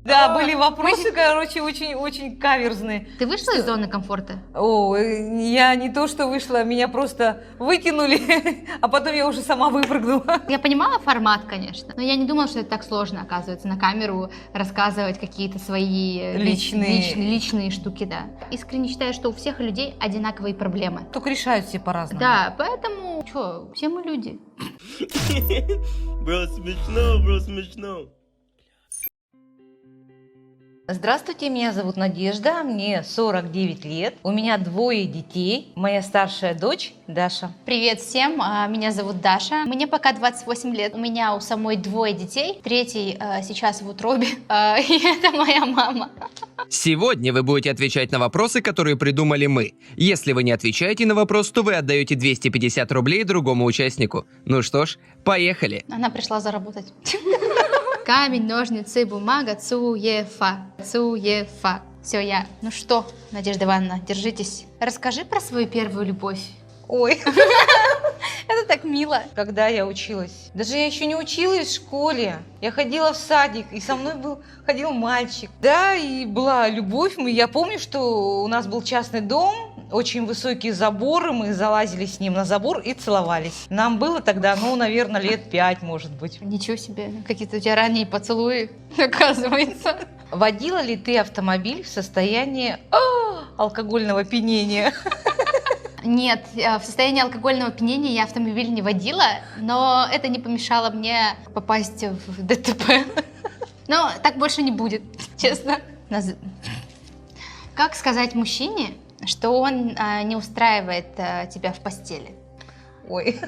Да, были вопросы, короче, очень каверзные. Ты вышла из зоны комфорта? О, я не то что вышла, меня просто выкинули, а потом я уже сама выпрыгнула. Я понимала формат, конечно, но я не думала, что это так сложно, оказывается, на камеру рассказывать какие-то свои личные штуки, да. Искренне считаю, что у всех людей одинаковые проблемы. Только решают все по-разному. Да, поэтому, что, все мы люди. Бро, смешно. Здравствуйте, меня зовут Надежда, мне 49 лет, у меня 2 детей, моя старшая дочь Даша. Привет всем, меня зовут Даша, мне пока 28 лет, у меня у самой 2 детей, третий сейчас в утробе, и это моя мама. Сегодня вы будете отвечать на вопросы, которые придумали мы. Если вы не отвечаете на вопрос, то вы отдаете 250 рублей другому участнику. Ну что ж, поехали. Она пришла заработать. Камень, ножницы, бумага, цуефа. Все, я. Ну что, Надежда Ивановна, держитесь. Расскажи про свою первую любовь. Ой, Это так мило. когда я училась. Даже я еще не училась в школе. Я ходила в садик, и со мной ходил мальчик. Да, и была любовь. Я помню, что у нас был частный дом, очень высокие заборы, мы залазили с ним на забор и целовались. Нам было тогда, наверное, лет 5, может быть. Ничего себе, какие-то у тебя ранние поцелуи, оказывается. Водила ли ты автомобиль в состоянии алкогольного опьянения? Нет, в состоянии алкогольного опьянения я автомобиль не водила, но это не помешало мне попасть в ДТП. Но так больше не будет, честно. Как сказать мужчине, что он не устраивает тебя в постели? Ой,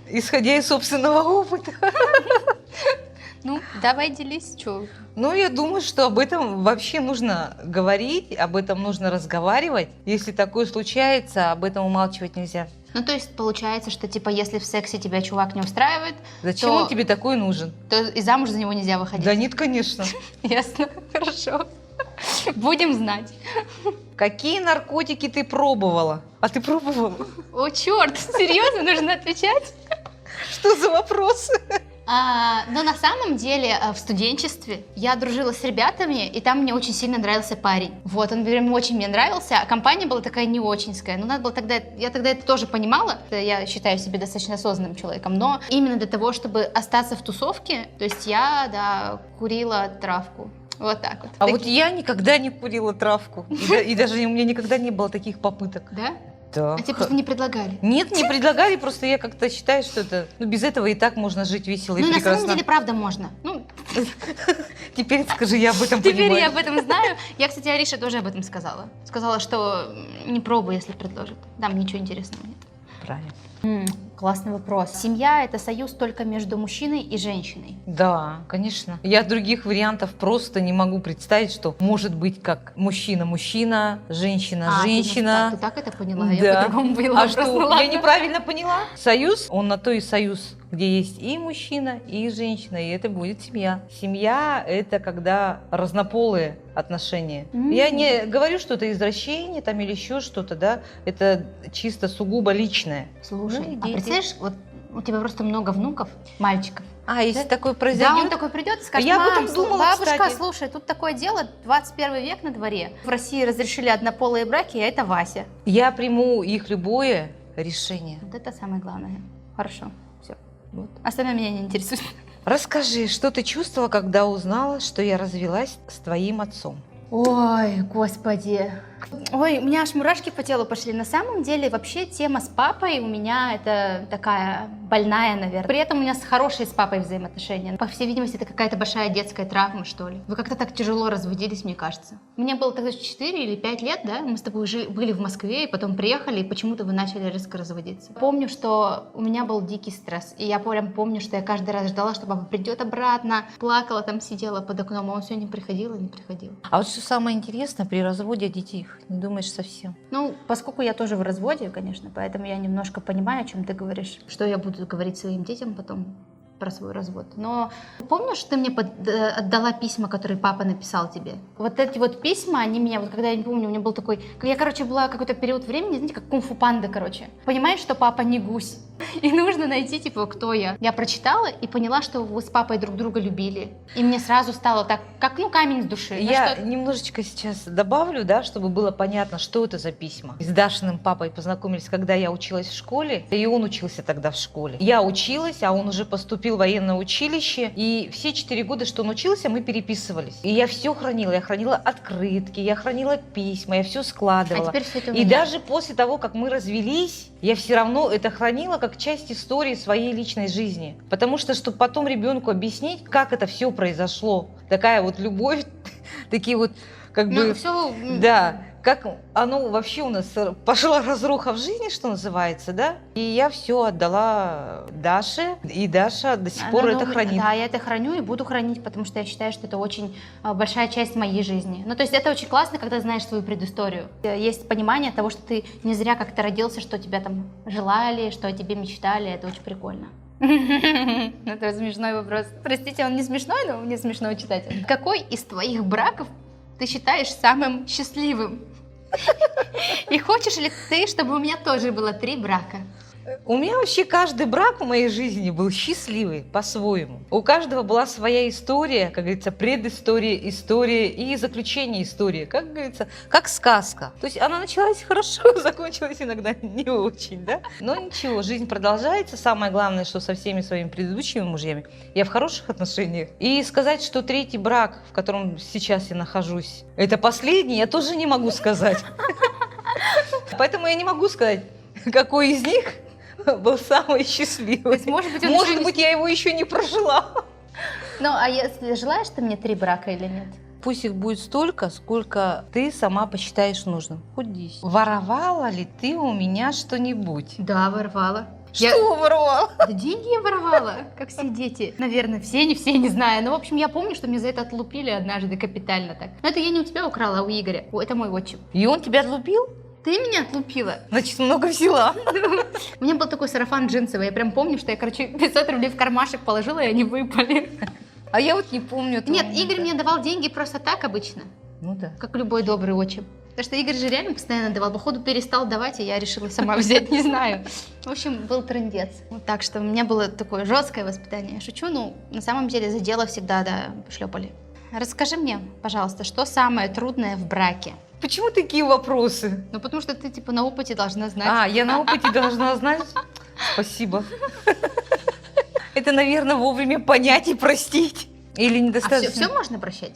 исходя из собственного опыта. Ну, давай делись, что? Я думаю, что об этом вообще нужно говорить, об этом нужно разговаривать. Если такое случается, об этом умалчивать нельзя. Ну, то есть получается, что типа если в сексе тебя чувак не устраивает, Зачем то, он тебе такой нужен? то и замуж за него нельзя выходить. Да нет, конечно. Ясно, хорошо. Будем знать. Какие наркотики ты пробовала? А ты пробовала? О, черт, серьезно, нужно отвечать? Что за вопросы? Но на самом деле в студенчестве я дружила с ребятами, и там мне очень сильно нравился парень. Вот, он прям очень мне нравился, а компания была такая не оченьская. Ну, надо было тогда, я тогда это тоже понимала, я считаю себя достаточно осознанным человеком, но именно для того, чтобы остаться в тусовке, то есть я, да, курила травку. Вот так вот. А вот я никогда не курила травку. И даже у меня никогда не было таких попыток. Да? Да. А тебе просто не предлагали? Нет, не предлагали, просто я как-то считаю, что это... без этого и так можно жить весело и Ну, на прекрасно. самом деле, правда, можно. Ну, Теперь скажи, я об этом теперь понимаю. я об этом знаю. Я, кстати, Арише тоже об этом сказала. Сказала, что не пробуй, если предложат. Там ничего интересного нет. Правильно. Классный вопрос. Семья – это союз только между мужчиной и женщиной. Да, конечно. Я других вариантов просто не могу представить, что может быть как мужчина-мужчина, женщина-женщина. Ты так это поняла? Да. Я по-другому поняла. А что, я неправильно поняла? Союз, он на то и союз, где есть и мужчина, и женщина, и это будет семья. Семья – это когда разнополые отношения. Я не говорю, что это извращение там или еще что-то, да, это чисто сугубо личное. Слушай, Ну, а дети. представляешь, вот у тебя просто много внуков, мальчиков. А если Да? такое произойдет? Да, он такой придет и скажет: Я об «Мам, этом думала, бабушка, кстати. слушай, тут такое дело, 21 век на дворе. В России разрешили однополые браки, а это Вася». Я приму их любое решение. Вот это самое главное. Хорошо, все. Вот. Остальное меня не интересует. Расскажи, что ты чувствовала, когда узнала, что я развелась с твоим отцом? Ой, господи. Ой, у меня аж мурашки по телу пошли. На самом деле, вообще, тема с папой у меня это такая больная, наверное. При этом у меня хорошие с папой взаимоотношения. По всей видимости, это какая-то большая детская травма, что ли. Вы как-то так тяжело разводились, мне кажется. Мне было тогда 4 или 5 лет, да? Мы с тобой были в Москве, и потом приехали, и почему-то вы начали резко разводиться. Помню, что у меня был дикий стресс. И я прям помню, что я каждый раз ждала, что папа придет обратно. Плакала, там сидела под окном, а он все не приходил и не приходил. А вот что самое интересное, при разводе детей их не думаешь совсем. Ну, поскольку я тоже в разводе, конечно, поэтому я немножко понимаю, о чем ты говоришь. Что я буду говорить своим детям потом про свой развод. Но помнишь, ты мне отдала письма, которые папа написал тебе? Вот эти вот письма, они меня, вот когда я не помню, у меня был такой... Я, короче, была какой-то период времени, знаете, как кунг-фу панда, короче. Понимаешь, что папа не гусь? И нужно найти, типа, кто я. Я прочитала и поняла, что вы с папой друг друга любили. И мне сразу стало так, как, ну, камень с души. Ну, Я что- немножечко сейчас добавлю, да, чтобы было понятно, что это за письма. С Дашиным папой познакомились, когда я училась в школе, и он учился тогда в школе. Я училась, а он уже поступил в военное училище, и все 4 года, что он учился, мы переписывались. И я все хранила. Я хранила открытки, я хранила письма, я все А складывала. теперь все это у И меня. даже после того, как мы развелись, я все равно это хранила как часть истории своей личной жизни. Потому что, чтобы потом ребенку объяснить, как это все произошло. Такая вот любовь, такие вот как Ну, бы... все... Да, как оно вообще у нас пошла разруха в жизни, что называется, да? И я все отдала Даше, и Даша до сих пор это хранит. Да, я это храню и буду хранить, потому что я считаю, что это очень большая часть моей жизни. Ну, то есть это очень классно, когда знаешь свою предысторию. Есть понимание того, что ты не зря как-то родился, что тебя там желали, что о тебе мечтали. Это очень прикольно. Это смешной вопрос. Простите, он не смешной, но мне смешно читать. Какой из твоих браков ты считаешь самым счастливым? И хочешь ли ты, чтобы у меня тоже было 3 брака? У меня вообще каждый брак в моей жизни был счастливый по-своему. У каждого была своя история, как говорится, предыстория, история и заключение истории, как говорится, как сказка. То есть она началась хорошо, закончилась иногда не очень, да? Но ничего, жизнь продолжается. Самое главное, что со всеми своими предыдущими мужьями я в хороших отношениях. И сказать, что 3-й брак, в котором сейчас я нахожусь, это последний, я тоже не могу сказать. Поэтому я не могу сказать, какой из них был самый счастливый. То есть, может быть, он Может еще не- быть, я его еще не прожила. Ну, а если желаешь ты мне 3 брака или нет? Пусть их будет столько, сколько ты сама посчитаешь нужным. Хоть 10. Воровала ли ты у меня что-нибудь? Да, воровала. Что воровала? Да деньги я воровала, как все дети. Наверное, все, не знаю. Но, в общем, я помню, что мне за это отлупили однажды капитально так. Но это я не у тебя украла, а у Игоря. О, это мой отчим. И он тебя отлупил? Ты меня отлупила? Значит, много взяла. У меня был такой сарафан джинсовый. Я прям помню, что я, короче, 500 рублей в кармашек положила, и они выпали. А я вот не помню этого Нет, момента. Игорь мне давал деньги просто так обычно, Ну да. как любой добрый отчим. Потому что Игорь же реально постоянно давал. Походу перестал давать, и я решила сама взять, не знаю. В общем, был трындец. Вот так что у меня было такое жесткое воспитание. Я шучу, ну, на самом деле за дело всегда, да, шлепали. Расскажи мне, пожалуйста, что самое трудное в браке? Почему такие вопросы? Ну, потому что ты, типа, на опыте должна знать. А, я на опыте должна знать? Спасибо. Это, наверное, вовремя понять и простить. Или А недостаточно? все можно прощать?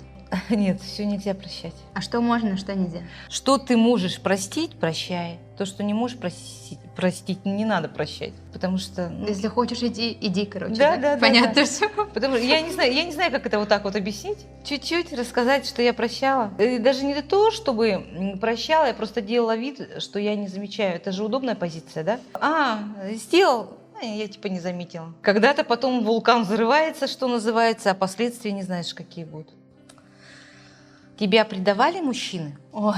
Нет, все нельзя прощать. А что можно, что нельзя? Что ты можешь простить, прощай. То, что не можешь простить, не надо прощать. Потому что... ну, Если хочешь, иди, короче. Да. Понятно все. Потому что я не знаю, как это вот так вот объяснить. Чуть-чуть рассказать, что я прощала. И даже не то, чтобы прощала, я просто делала вид, что я не замечаю. Это же удобная позиция, да? Сделал. Я типа не заметила. Когда-то потом вулкан взрывается, что называется, а последствия не знаешь, какие будут. Тебя предавали мужчины? Ой,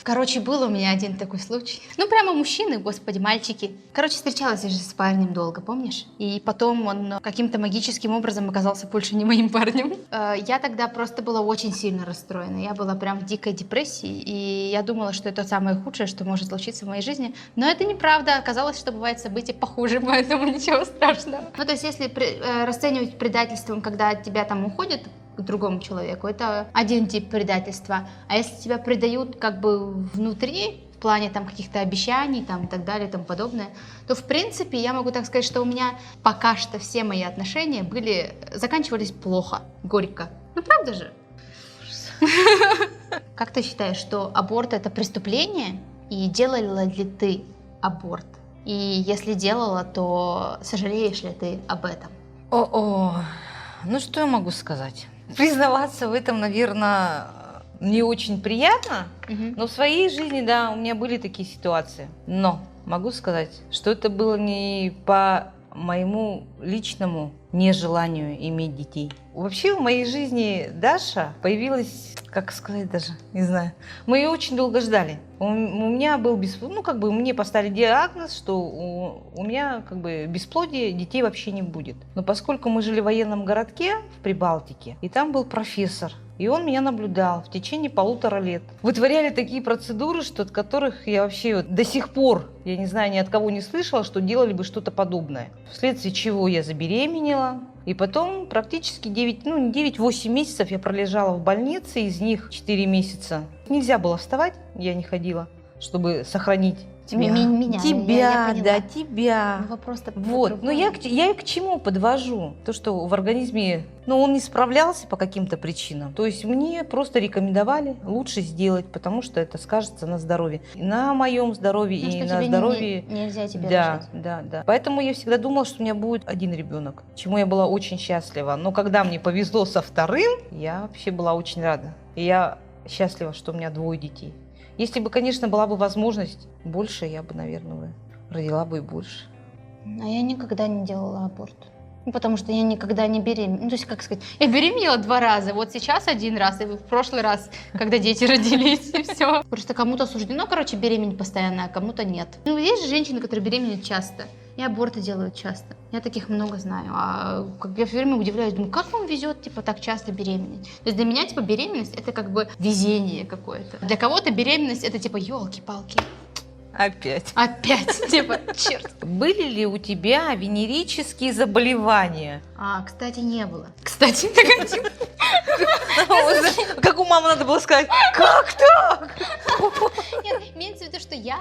короче, был у меня один такой случай. Ну, прямо мужчины, господи, мальчики. Короче, встречалась я же с парнем долго, помнишь? И потом он каким-то магическим образом оказался больше не моим парнем. Я тогда просто была очень сильно расстроена. Я была прям в дикой депрессии, и я думала, что это самое худшее, что может случиться в моей жизни. Но это неправда. Оказалось, что бывают события похуже, поэтому ничего страшного. Ну, то есть, если расценивать предательством, когда от тебя там уходят к другому человеку, это один тип предательства. А если тебя предают как бы внутри, в плане там каких-то обещаний там, и так далее и тому подобное, то в принципе я могу так сказать, что у меня пока что все мои отношения заканчивались плохо, горько. Ну правда же? Как ты считаешь, что аборт это преступление? И делала ли ты аборт? И если делала, то сожалеешь ли ты об этом? О-о, ну что я могу сказать? Признаваться в этом, наверное, не очень приятно, но в своей жизни, да, у меня были такие ситуации. Но могу сказать, что это было не по моему личному нежеланию иметь детей. Вообще в моей жизни Даша появилась, как сказать даже, не знаю. Мы ее очень долго ждали. У меня был мне поставили диагноз, что у меня бесплодие, детей вообще не будет. Но поскольку мы жили в военном городке в Прибалтике, и там был профессор, и он меня наблюдал в течение 1,5 лет. Вытворяли такие процедуры, что от которых я вообще до сих пор, я не знаю, ни от кого не слышала, что делали бы что-то подобное. Вследствие чего я забеременела. И потом практически 9-8 месяцев я пролежала в больнице, из них 4 месяца. Нельзя было вставать, я не ходила, чтобы сохранить тебя. Меня, я поняла. Тебя. Ну, вопрос-то Вот, но я к чему подвожу? То, что в организме, он не справлялся по каким-то причинам. То есть мне просто рекомендовали лучше сделать, потому что это скажется на здоровье. И на моем здоровье, Ну, и что на тебе здоровье. нельзя тебе Да, рожать. да. Поэтому я всегда думала, что у меня будет один ребенок, чему я была очень счастлива. Но когда мне повезло со вторым, я вообще была очень рада. И я счастлива, что у меня 2 детей. Если бы, конечно, была бы возможность больше, я бы, наверное, родила бы и больше. А я никогда не делала аборт. Ну, потому что я никогда не беременела. Ну, то есть, как сказать, я беременела 2 раза. Вот сейчас 1 раз, и в прошлый раз, когда дети родились, и все. Просто кому-то суждено, беременеть постоянно, а кому-то нет. Ну, есть же женщины, которые беременеют часто. И аборты делают часто. Я таких много знаю. А я все время удивляюсь, думаю, как вам везет, так часто беременеть? То есть для меня, беременность это везение какое-то. Для кого-то беременность это елки-палки. Опять. Черт. Были ли у тебя венерические заболевания? Кстати, не было. Как у мамы надо было сказать, как так? Нет, имеется в виду, что я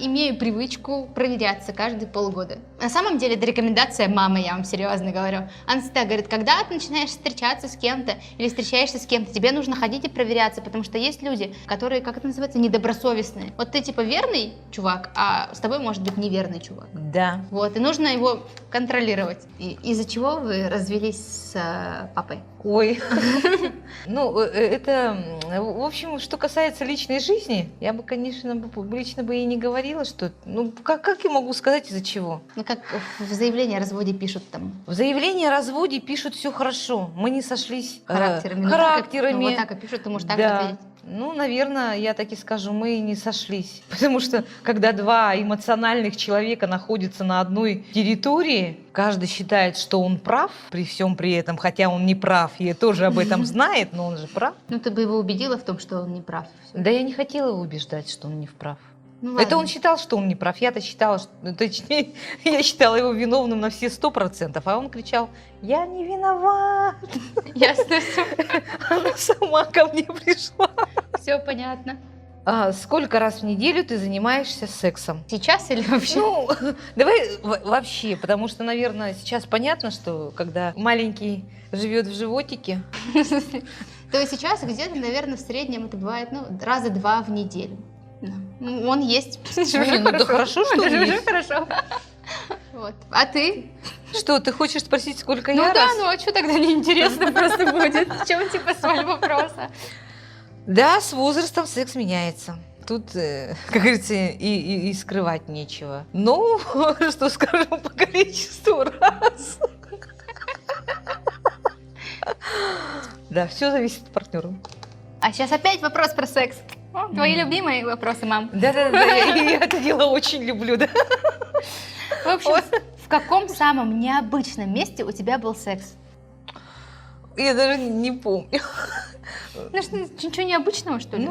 имею привычку проверяться каждые полгода. На самом деле, это рекомендация мамы, я вам серьезно говорю. Она всегда говорит, когда ты начинаешь встречаться с кем-то или встречаешься с кем-то, тебе нужно ходить и проверяться, потому что есть люди, которые, как это называется, недобросовестные. Вот ты верный чувак, а с тобой может быть неверный чувак. Да. Вот, и нужно его контролировать. И из-за чего вы развелись с папой? Ой. Это, в общем, что касается личной жизни, я бы, конечно, лично бы и не говорила, что... как я могу сказать, из-за чего? Как в заявлении о разводе пишут там. В заявлении о разводе пишут все хорошо. Мы не сошлись Характерами. характерами. Вот так и пишут, ты можешь так Да. ответить. Наверное, я так и скажу, мы не сошлись. Потому что, когда 2 эмоциональных человека находятся на одной территории, каждый считает, что он прав, при всем при этом, хотя он не прав, и тоже об этом знает, но он же прав. Ты бы его убедила в том, что он не прав. Всё. Да я не хотела его убеждать, что он не прав. Ну, Это ладно. он считал, что он не прав. Я-то считала, точнее, я считала его виновным на все 100%, а он кричал, я не виноват. Ясно все. Она сама ко мне пришла. Все понятно. Сколько раз в неделю ты занимаешься сексом? Сейчас или вообще? Давай вообще, потому что, наверное, сейчас понятно, что когда маленький живет в животике. То есть сейчас где-то, наверное, в среднем это бывает раза 2 в неделю. Он есть. Да хорошо, что он есть. Хорошо. Вот. А ты? Что, ты хочешь спросить, сколько я раз? А что тогда неинтересно просто будет? В чем соль вопроса? Да, с возрастом секс меняется. Тут, как говорится, и скрывать нечего. Что скажем по количеству раз. Да, все зависит от партнера. А сейчас опять вопрос про секс. Твои любимые вопросы, мам. Да, я это дело очень люблю, да. В общем, в каком самом необычном месте у тебя был секс? Я даже не помню. Ничего необычного, что ли?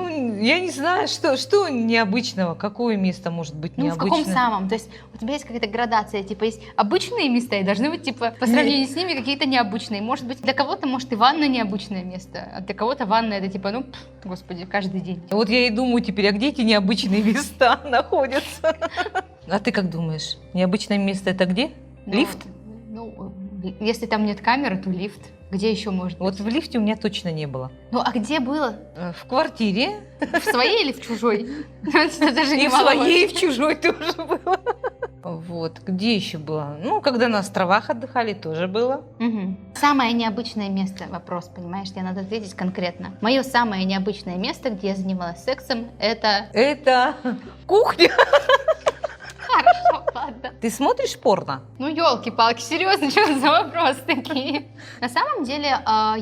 Я не знаю, что необычного, какое место может быть в необычное. каком самом? То есть у тебя есть какая-то градация, есть обычные места, и должны быть, по сравнению с ними, какие-то необычные. Может быть, для кого-то, и ванна необычное место, а для кого-то ванна это господи, каждый день. Вот я и думаю теперь, а где эти необычные места находятся? А ты как думаешь, необычное место это где? Лифт? Если там нет камеры, то лифт. Где еще можно? Вот в лифте у меня точно не было. А где было? В квартире. В своей или в чужой? Даже И в своей, и в чужой тоже было. Вот. Где еще было? Когда на островах отдыхали, тоже было. Самое необычное место, вопрос, понимаешь, тебе надо ответить конкретно. Мое самое необычное место, где я занималась сексом, это... Это кухня. Хорошо, ладно. Ты смотришь порно? Елки-палки, серьезно, что за вопросы такие? На самом деле,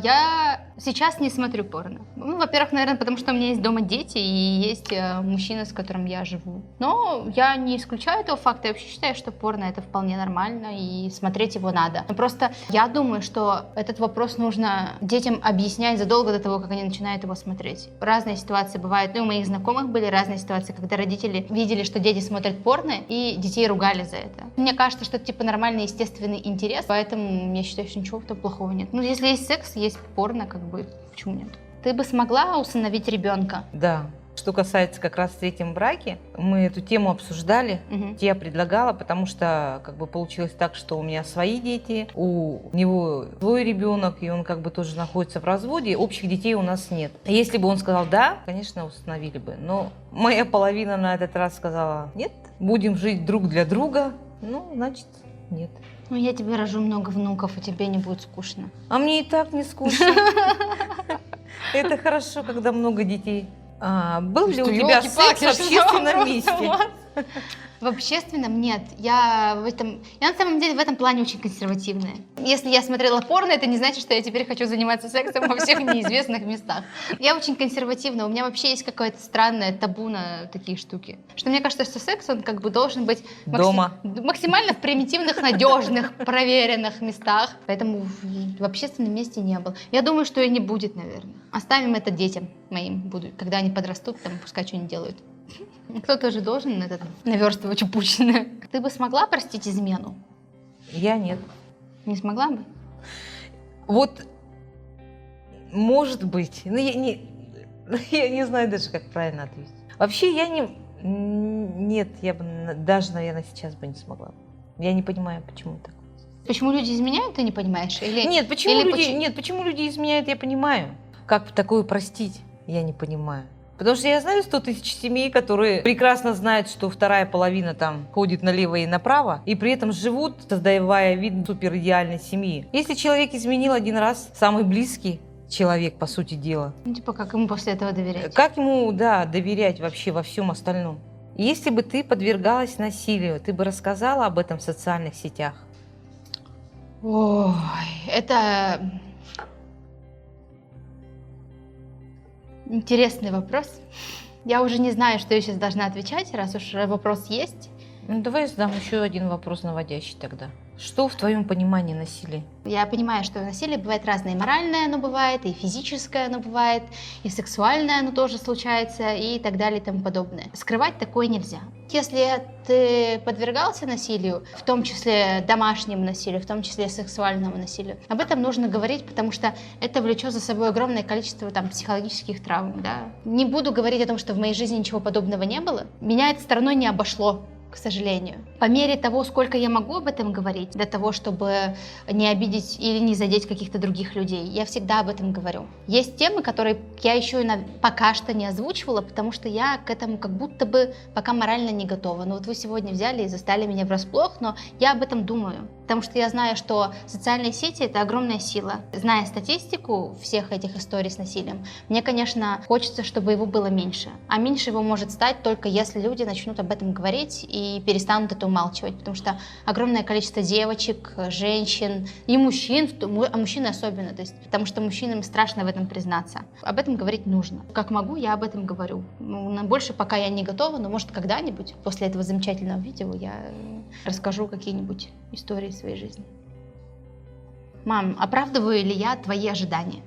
я Сейчас не смотрю порно. Ну, во-первых, наверное, потому что у меня есть дома дети и есть мужчина, с которым я живу. Но я не исключаю этого факта. Я вообще считаю, что порно это вполне нормально и смотреть его надо. Но просто я думаю, что этот вопрос нужно детям объяснять задолго до того, как они начинают его смотреть. Разные ситуации бывают. Ну, у моих знакомых были разные ситуации, когда родители видели, что дети смотрят порно, и детей ругали за это. Мне кажется, что это типа нормальный, естественный интерес, поэтому я считаю, что ничего в этом плохого нет. Ну, если есть секс, есть порно, как бы, почему нет? Ты бы смогла усыновить ребенка? Да. Что касается как раз в третьем браке, мы эту тему обсуждали. Мгм. Я предлагала, потому что как бы получилось так, что у меня свои дети, у него свой ребенок, и он как бы тоже находится в разводе, общих детей у нас нет. Если бы он сказал да, конечно, установили бы. Но моя половина на этот раз сказала нет, будем жить друг для друга. Ну, значит, нет. Ну, я тебе рожу много внуков, и тебе не будет скучно. А мне и так не скучно. Это хорошо, когда много детей. Был ли у тебя секс в общественном месте? В общественном нет. Я на самом деле в этом плане очень консервативная. Если я смотрела порно, это не значит, что я теперь хочу заниматься сексом во всех неизвестных местах. Я очень консервативна. У меня вообще есть какое-то странное табу на такие штуки. Что мне кажется, что секс, он как бы должен быть Дома. максимально в примитивных, надежных, проверенных местах. Поэтому в общественном месте не был. Я думаю, что и не будет, наверное. Оставим это детям моим, когда они подрастут, там пускай что-нибудь делают. Кто-то же должен наверстывать упущенное. Ты бы смогла простить измену? Я нет. Не смогла бы? Вот, может быть. Но я не знаю даже, как правильно ответить. Вообще, я не... Нет, я бы даже, наверное, сейчас бы не смогла. Я не понимаю, почему так. Почему люди изменяют, ты не понимаешь? Нет, почему люди изменяют, я понимаю. Как такое простить, я не понимаю. Потому что я знаю 100 тысяч семей, которые прекрасно знают, что вторая половина там ходит налево и направо, и при этом живут, создавая вид супер идеальной семьи. Если человек изменил один раз, самый близкий человек, по сути дела, Ну, типа, как ему после этого доверять? как ему, да, доверять вообще во всем остальном? Если бы ты подвергалась насилию, ты бы рассказала об этом в социальных сетях? Ой, это интересный вопрос. Я уже не знаю, что я сейчас должна отвечать, раз уж вопрос есть. Ну, давай я задам еще один вопрос наводящий тогда. Что в твоем понимании насилие? Я понимаю, что насилие бывает разное. И моральное оно бывает, и физическое оно бывает, и сексуальное оно тоже случается, и так далее, и тому подобное. Скрывать такое нельзя. Если ты подвергался насилию, в том числе домашнему насилию, в том числе сексуальному насилию, об этом нужно говорить, потому что это влечет за собой огромное количество психологических травм. Да? Не буду говорить о том, что в моей жизни ничего подобного не было. Меня это стороной не обошло, к сожалению. По мере того, сколько я могу об этом говорить, для того, чтобы не обидеть или не задеть каких-то других людей, я всегда об этом говорю. Есть темы, которые я еще пока что не озвучивала, потому что я к этому как будто бы пока морально не готова. Но вот вы сегодня взяли и застали меня врасплох, но я об этом думаю. Потому что я знаю, что социальные сети — это огромная сила. Зная статистику всех этих историй с насилием, мне, конечно, хочется, чтобы его было меньше. А меньше его может стать только если люди начнут об этом говорить и перестанут это умалчивать. Потому что огромное количество девочек, женщин и мужчин, а мужчин особенно. То есть, потому что мужчинам страшно в этом признаться. Об этом говорить нужно. Как могу, я об этом говорю. Больше пока я не готова, но может когда-нибудь после этого замечательного видео я расскажу какие-нибудь истории своей жизни. Мам, оправдываю ли я твои ожидания?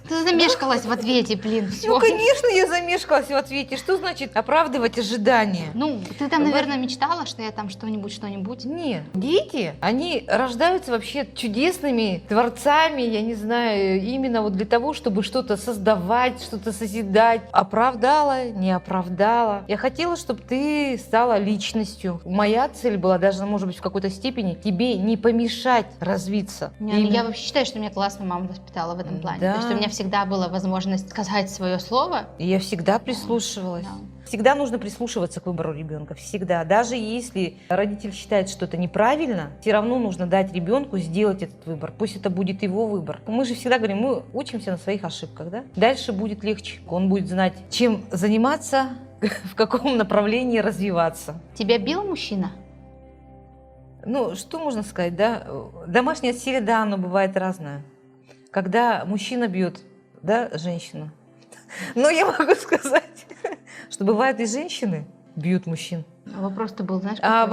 Ты замешкалась в ответе, блин, все. Ну, конечно, я замешкалась в ответе. Что значит оправдывать ожидания? Ну, ты там, наверное, мечтала, что я там что-нибудь? Нет. Дети, они рождаются вообще чудесными творцами, я не знаю, именно вот для того, чтобы что-то создавать, что-то созидать. Оправдала, не оправдала. Я хотела, чтобы ты стала личностью. Моя цель была даже, может быть, в какой-то степени тебе не помешать развиться. Я вообще считаю, что меня классно мама воспитала в этом плане. Да. То есть у меня всегда была возможность сказать свое слово. И я всегда прислушивалась. Да. Всегда нужно прислушиваться к выбору ребенка. Всегда. Даже если родитель считает, что это неправильно, все равно нужно дать ребенку сделать этот выбор. Пусть это будет его выбор. Мы же всегда говорим, мы учимся на своих ошибках, да? Дальше будет легче. Он будет знать, чем заниматься, в каком направлении развиваться. Тебя бил мужчина? Ну, что можно сказать, да? Домашнее насилие, да, оно бывает разное. когда мужчина бьет, да, женщину. Но я могу сказать, что бывают и женщины бьют мужчин. Вопрос-то был, знаешь, А какой?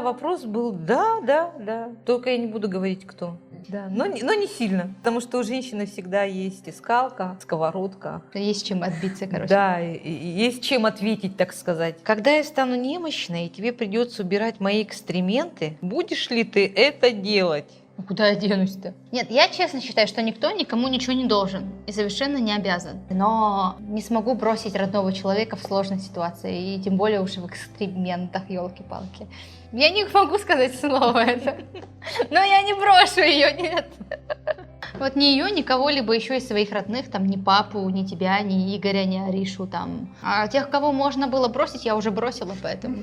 вопрос был, да. Только я не буду говорить, кто. Да, но не сильно, потому что у женщины всегда есть и скалка, сковородка. Есть чем отбиться, короче. Да, и есть чем ответить, так сказать. Когда я стану немощной, и тебе придется убирать мои экскременты, будешь ли ты это делать? Ну, куда я денусь-то? Нет, я честно считаю, что никто никому ничего не должен и совершенно не обязан. Но не смогу бросить родного человека в сложной ситуации, и тем более уж в экскрементах, елки-палки. Я не могу сказать слово это, но я не брошу ее, нет. Вот ни ее, ни кого-либо еще из своих родных, там, ни папу, ни тебя, ни Игоря, ни Аришу, там. А тех, кого можно было бросить, я уже бросила, поэтому...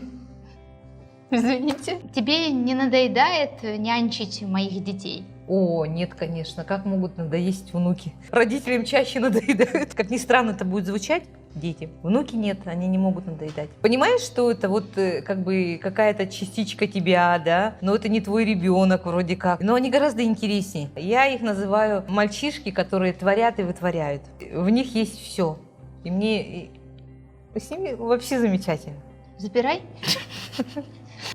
Извините. Тебе не надоедает нянчить моих детей? О, нет, конечно, как могут надоесть внуки? Родителям чаще надоедают. Как ни странно это будет звучать, дети. Внуки нет, они не могут надоедать. Понимаешь, что это вот как бы какая-то частичка тебя, да? Но это не твой ребенок вроде как. Но они гораздо интереснее. Я их называю мальчишки, которые творят и вытворяют. В них есть все. И мне с ними вообще замечательно. Забирай.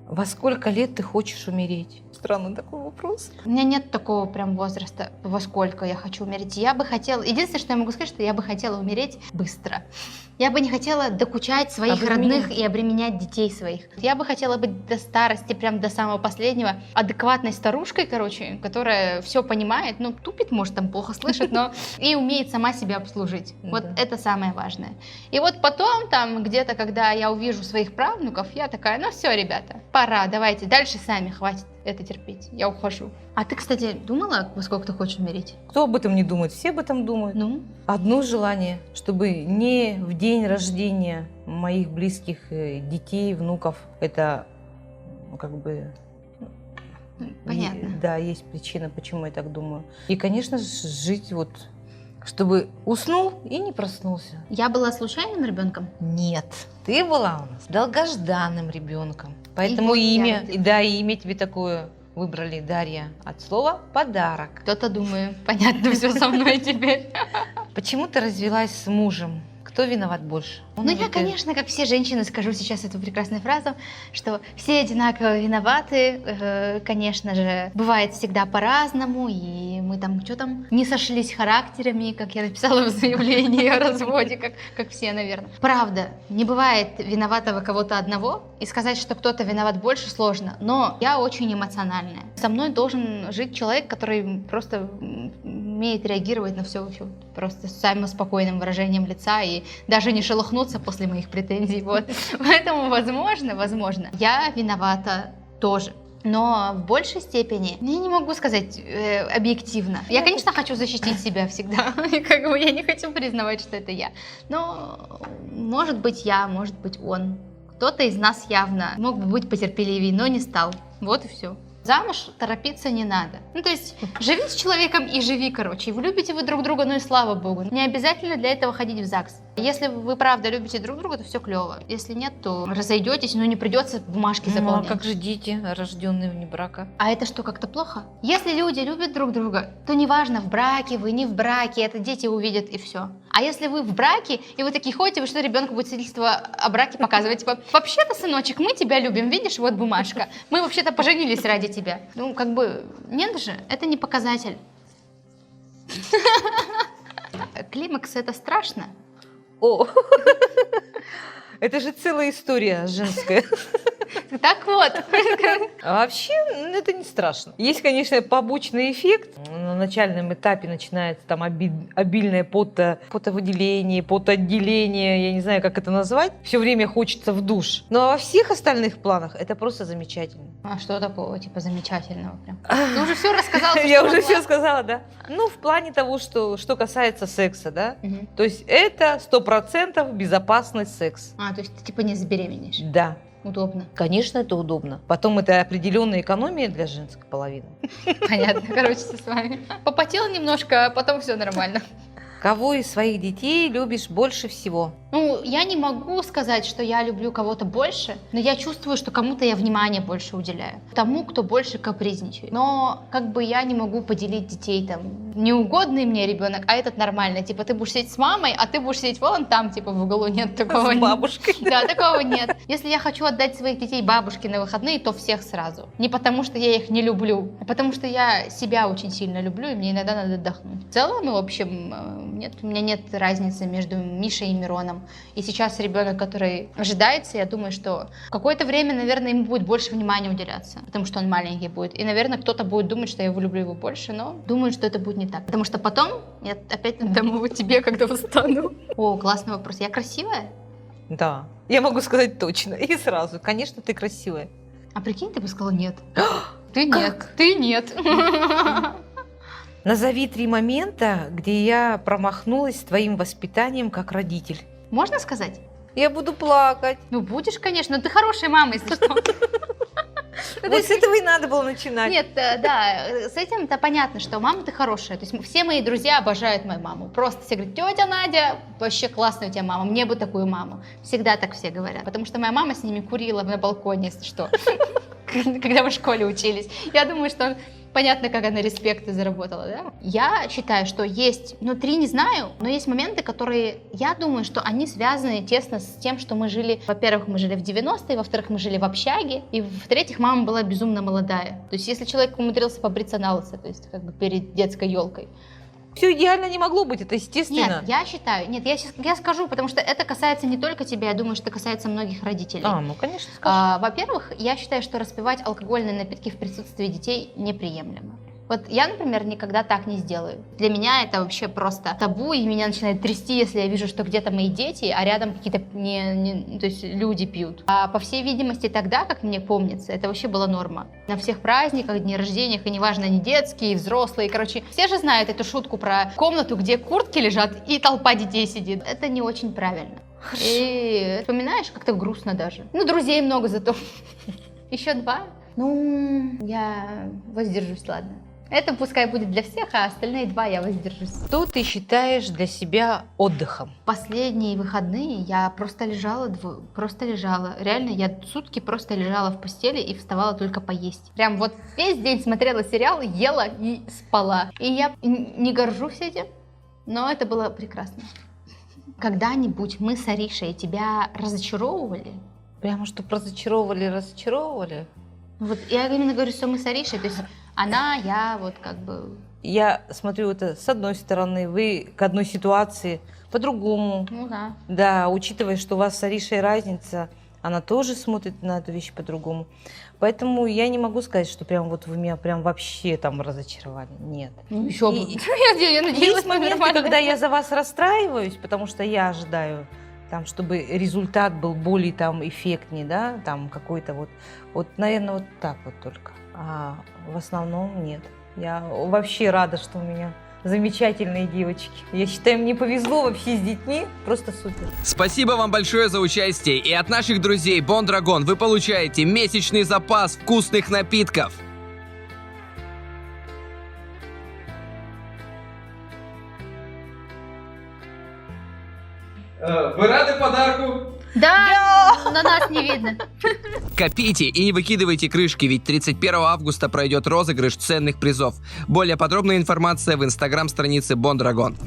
Во сколько лет ты хочешь умереть? Странный такой вопрос. У меня нет такого прям возраста, во сколько я хочу умереть. Я бы хотела... Единственное, что я могу сказать, что я бы хотела умереть быстро. Я бы не хотела докучать своих родных и обременять детей своих. Я бы хотела быть до старости, прям до самого последнего, адекватной старушкой, короче, которая все понимает, ну, тупит, может, там плохо слышит, но и умеет сама себя обслужить. Вот это самое важное. И вот потом, там, где-то, когда я увижу своих правнуков, я такая, ну все, ребята, пора, давайте, дальше сами, хватит это терпеть, я ухожу. А ты, кстати, думала, во сколько ты хочешь умереть? Кто об этом не думает? Все об этом думают. Ну? Одно желание, чтобы не в день рождения моих близких детей, внуков, это как бы... Понятно. Да, есть причина, почему я так думаю. И, конечно же, жить вот, чтобы уснул и не проснулся. Я была случайным ребенком? Нет, ты была у нас долгожданным ребенком. Поэтому имя, имя тебе такое выбрали, Дарья, от слова подарок. Кто-то, думаю, понятно все со мной теперь. Почему ты развелась с мужем? Кто виноват больше? Ну, я, конечно, как все женщины, скажу сейчас эту прекрасную фразу, что все одинаково виноваты. Конечно же, бывает всегда по-разному, и мы там, что там, не сошлись характерами, как я написала в заявлении о разводе, как все, наверное. Правда, не бывает виноватого кого-то одного, и сказать, что кто-то виноват больше, сложно, но я очень эмоциональная. Со мной должен жить человек, который просто умеет реагировать на все просто с самым спокойным выражением лица и даже не шелохнуться после моих претензий. Вот. Поэтому, возможно, я виновата тоже. Но в большей степени я не могу сказать объективно. Я, конечно, хочу защитить себя всегда. И как бы я не хочу признавать, что это я. Но может быть я, может быть он. Кто-то из нас явно мог бы быть потерпеливее, но не стал. Вот и все. Замуж торопиться не надо. Ну, то есть, живи с человеком и живи, короче. И вы любите вы друг друга, ну и слава богу. Не обязательно для этого ходить в ЗАГС. Если вы правда любите друг друга, то все клево. Если нет, то разойдетесь, но не придется бумажки заполнять. Ну, а как же дети, рожденные вне брака? А это что, как-то плохо? Если люди любят друг друга, то неважно, в браке вы, не в браке, это дети увидят и все. А если вы в браке, и вы такие ходите, вы что, ребенку будет свидетельство о браке показывать? Типа, вообще-то, сыночек, мы тебя любим, видишь, вот бумажка. Мы вообще-то поженились ради тебя. Ну, как бы, нет же, это не показатель. Климакс — это страшно. О, это же целая история женская. Так вот. А вообще, это не страшно. Есть, конечно, побочный эффект. На начальном этапе начинается там обильное потовыделение, потоотделение, я не знаю, как это назвать. Все время хочется в душ. Но во всех остальных планах это просто замечательно. А что такого, типа, замечательного прям? Ты уже все рассказала? Я уже все сказала, да. Ну, в плане того, что касается секса, да. То есть это 100% безопасный секс. А, то есть ты типа не забеременеешь? Да. Удобно. Конечно, это удобно. Потом это определенная экономия для женской половины. Понятно, короче, с вами. Попотела немножко, а потом все нормально. Кого из своих детей любишь больше всего? Ну, я не могу сказать, что я люблю кого-то больше, но я чувствую, что кому-то я внимание больше уделяю. Тому, кто больше капризничает. Но как бы я не могу поделить детей там. Неугодный мне ребенок, а этот нормальный. Типа ты будешь сидеть с мамой, а ты будешь сидеть вон там, типа в углу. Нет такого. С бабушкой. Да, такого нет. Если я хочу отдать своих детей бабушке на выходные, то всех сразу. Не потому, что я их не люблю, а потому что я себя очень сильно люблю, и мне иногда надо отдохнуть. В целом, в общем, нет, у меня нет разницы между Мишей и Мироном. И сейчас ребенок, который ожидается, я думаю, что какое-то время, наверное, ему будет больше внимания уделяться, потому что он маленький будет. И, наверное, кто-то будет думать, что я его люблю его больше, но думаю, что это будет не так. Потому что потом я опять отдам его тебе, когда устану. О, классный вопрос. Я красивая? Да, я могу сказать точно. И сразу. Конечно, ты красивая. А прикинь, ты бы сказала нет. Ты нет. Ты нет. Назови 3 момента, где я промахнулась с твоим воспитанием как родитель. Можно сказать? Я буду плакать. Ну, будешь, конечно, но ты хорошая мама, если что. Вот с этого и надо было начинать. Нет, да, с этим-то понятно, что мама ты хорошая. То есть все мои друзья обожают мою маму. Просто все говорят, тетя Надя, вообще классная у тебя мама, мне бы такую маму. Всегда так все говорят. Потому что моя мама с ними курила на балконе, если что, когда мы в школе учились. Я думаю, что понятно, как она респекты заработала, да? Я считаю, что есть, 3 не знаю, но есть моменты, которые, я думаю, что они связаны тесно с тем, что мы жили, во-первых, мы жили в 90-е, во-вторых, мы жили в общаге, и в-третьих, мама была безумно молодая. То есть если человек умудрился побриться на лысо, то есть как бы перед детской елкой. Все идеально не могло быть, это естественно. Нет, я считаю, я скажу, потому что это касается не только тебя, я думаю, что это касается многих родителей. Ну конечно, скажи. Во-первых, я считаю, что распивать алкогольные напитки в присутствии детей неприемлемо. Вот я, например, никогда так не сделаю. Для меня это вообще просто табу, и меня начинает трясти, если я вижу, что где-то мои дети, а рядом какие-то то есть люди пьют. А по всей видимости тогда, как мне помнится, это вообще была норма. На всех праздниках, дни рождениях, и неважно, они детские, взрослые, короче, все же знают эту шутку про комнату, где куртки лежат и толпа детей сидит. Это не очень правильно. Хорошо. И вспоминаешь, как-то грустно даже. Друзей много зато. Еще 2? Я воздержусь, ладно. Это пускай будет для всех, а остальные 2 я воздержусь. Что ты считаешь для себя отдыхом? Последние выходные я просто лежала. Реально, я сутки просто лежала в постели и вставала только поесть. Прям вот весь день смотрела сериал, ела и спала. И я не горжусь этим, но это было прекрасно. Когда-нибудь мы с Аришей тебя разочаровывали? Прямо что разочаровывали? Вот я именно говорю, что мы с Аришей, то есть она, я, вот как бы... Я смотрю это с одной стороны, вы к одной ситуации по-другому. Да. Да, учитывая, что у вас с Аришей разница, она тоже смотрит на эту вещь по-другому. Поэтому я не могу сказать, что прям вот вы меня прям вообще там разочаровали. Нет. Еще бы. Я надеялась, Есть моменты, когда я за вас расстраиваюсь, потому что я ожидаю, там, чтобы результат был более там эффектнее, да, там какой-то вот, наверное, вот так вот только. А в основном нет. Я вообще рада, что у меня замечательные девочки. Я считаю, мне повезло вообще с детьми. Просто супер. Спасибо вам большое за участие. И от наших друзей Бондрагон вы получаете месячный запас вкусных напитков. Вы рады подарку? Да, на нас не видно. Копите и не выкидывайте крышки, ведь 31 августа пройдет розыгрыш ценных призов. Более подробная информация в инстаграм-странице Бондрагон.